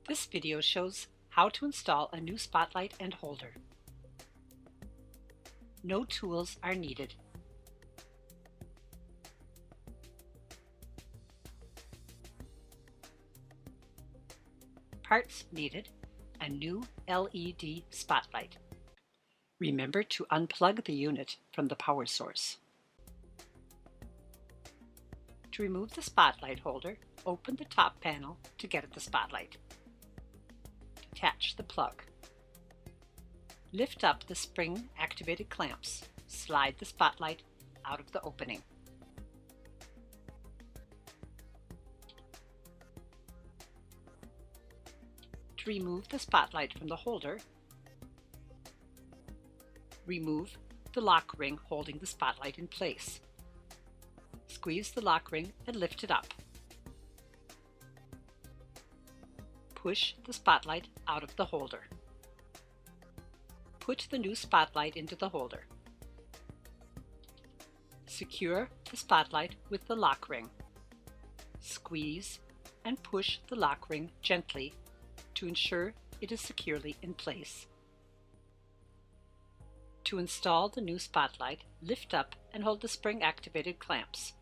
This video shows how to install a new spotlight and holder. No tools are needed. Parts needed: a new LED spotlight. Remember to unplug the unit from the power source. To remove the spotlight holder, open the top panel to get at the spotlight. Detach the plug. Lift up the spring-activated clamps. Slide the spotlight out of the opening. To remove the spotlight from the holder, remove the lock ring holding the spotlight in place. Squeeze the lock ring and lift it up. Push the spotlight out of the holder. Put the new spotlight into the holder. Secure the spotlight with the lock ring. Squeeze and push the lock ring gently to ensure it is securely in place. To install the new spotlight, lift up and hold the spring-activated clamps.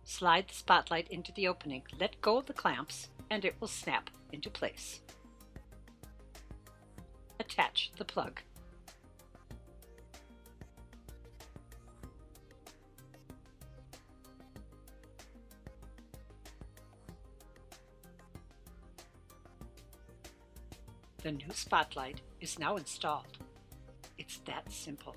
Slide the spotlight into the opening, let go of the clamps, and it will snap into place. Attach the plug. The new spotlight is now installed. It's that simple.